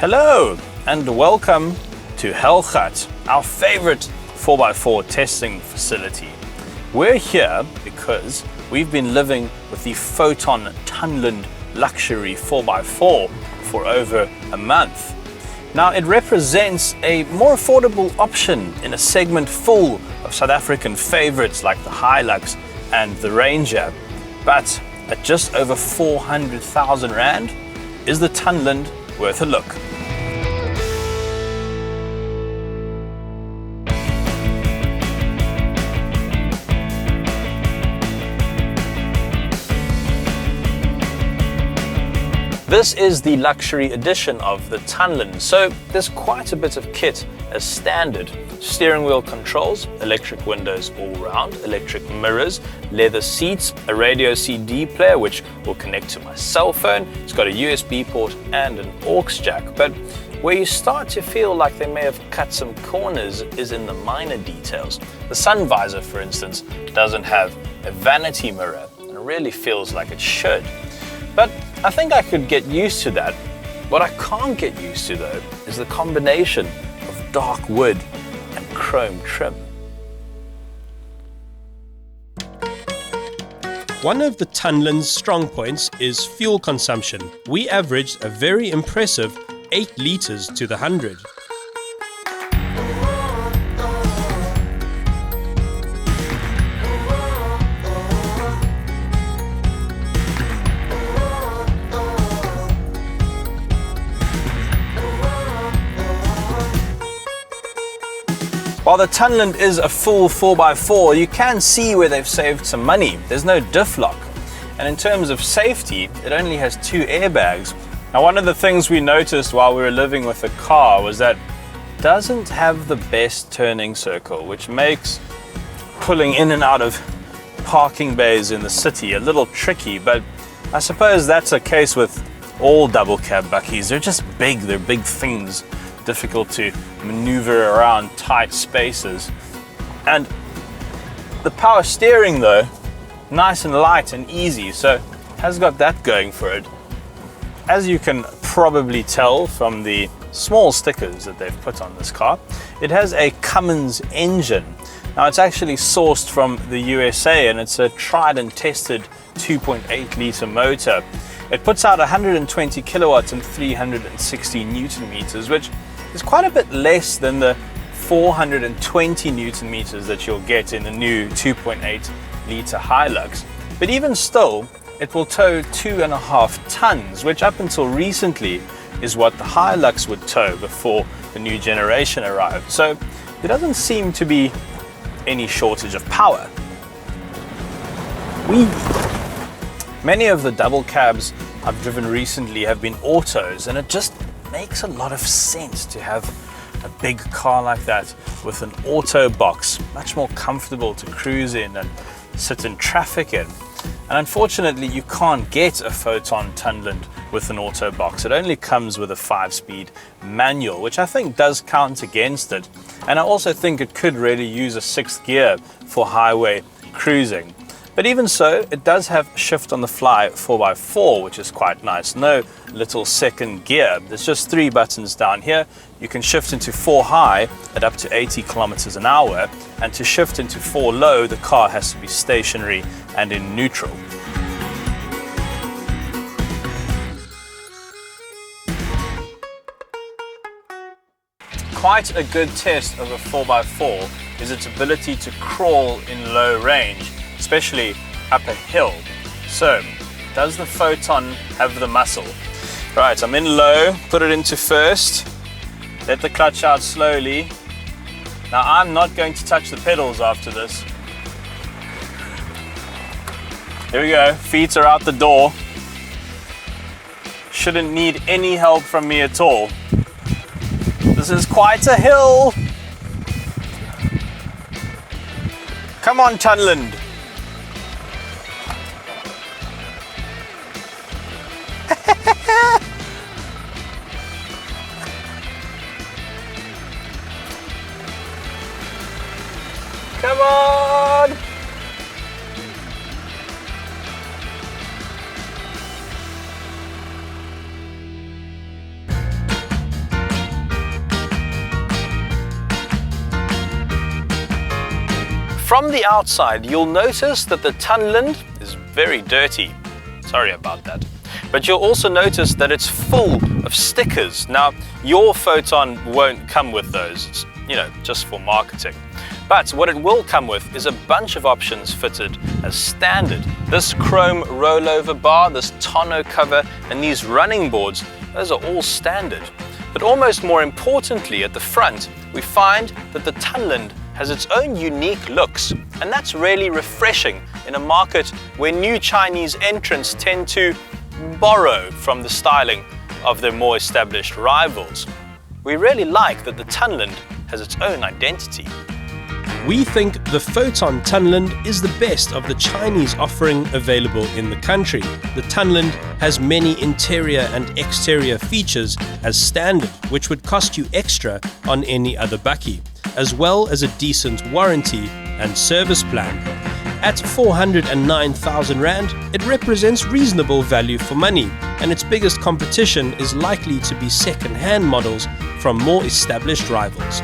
Hello and welcome to Hellgat, our favorite 4x4 testing facility. We're here because we've been living with the Foton Tunland luxury 4x4 for over a month. Now it represents a more affordable option in a segment full of South African favorites like the Hilux and the Ranger. But at just over 400,000 Rand, is the Tunland worth a look? This is the luxury edition of the Tunland, so there's quite a bit of kit as standard. Steering wheel controls, electric windows all round, electric mirrors, leather seats, a radio CD player which will connect to my cell phone. It's got a USB port and an aux jack, but where you start to feel like they may have cut some corners is in the minor details. The sun visor, for instance, doesn't have a vanity mirror and it really feels like it should. But I think I could get used to that. What I can't get used to though is the combination of dark wood and chrome trim. One of the Tunland's strong points is fuel consumption. We averaged a very impressive 8 litres to the 100. While the Tunland is a full 4x4, you can see where they've saved some money. There's no diff lock. And in terms of safety, it only has 2 airbags. Now, one of the things we noticed while we were living with the car was that it doesn't have the best turning circle, which makes pulling in and out of parking bays in the city a little tricky. But I suppose that's a case with all double cab bakkies. They're just big, they're big things. Difficult to maneuver around tight spaces. And the power steering though, nice and light and easy, so has got that going for it. As you can probably tell from the small stickers that they've put on this car, it has a Cummins engine. Now it's actually sourced from the USA and it's a tried and tested 2.8 litre motor. It puts out 120 kilowatts and 360 newton meters, which is quite a bit less than the 420 newton meters that you'll get in the new 2.8 litre Hilux. But even still, it will tow 2.5 tons, which up until recently is what the Hilux would tow before the new generation arrived. So there doesn't seem to be any shortage of power. Many of the double cabs I've driven recently have been autos, and it just makes a lot of sense to have a big car like that with an auto box, much more comfortable to cruise in and sit in traffic in. And unfortunately, you can't get a Foton Tunland with an auto box. It only comes with a 5-speed manual, which I think does count against it. And I also think it could really use a 6th gear for highway cruising. But even so, it does have shift on the fly 4x4, which is quite nice. No little second gear. There's just 3 buttons down here. You can shift into 4 high at up to 80 kilometers an hour. And to shift into 4 low, the car has to be stationary and in neutral. Quite a good test of a 4x4 is its ability to crawl in low range, especially up a hill. So, does the Foton have the muscle? Right, I'm in low, put it into first, let the clutch out slowly. Now I'm not going to touch the pedals after this. Here we go, feet are out the door. Shouldn't need any help from me at all. This is quite a hill. Come on, Tunland. Come on! From the outside, you'll notice that the Tunland is very dirty. Sorry about that. But you'll also notice that it's full of stickers. Now, your Foton won't come with those. It's, just for marketing. But what it will come with is a bunch of options fitted as standard. This chrome rollover bar, this tonneau cover, and these running boards, those are all standard. But almost more importantly, at the front, we find that the Tunland has its own unique looks, and that's really refreshing in a market where new Chinese entrants tend to borrow from the styling of their more established rivals. We really like that the Tunland has its own identity. We think the Foton Tunland is the best of the Chinese offering available in the country. The Tunland has many interior and exterior features as standard, which would cost you extra on any other bakkie, as well as a decent warranty and service plan. At 409,000 Rand, it represents reasonable value for money, and its biggest competition is likely to be second-hand models from more established rivals.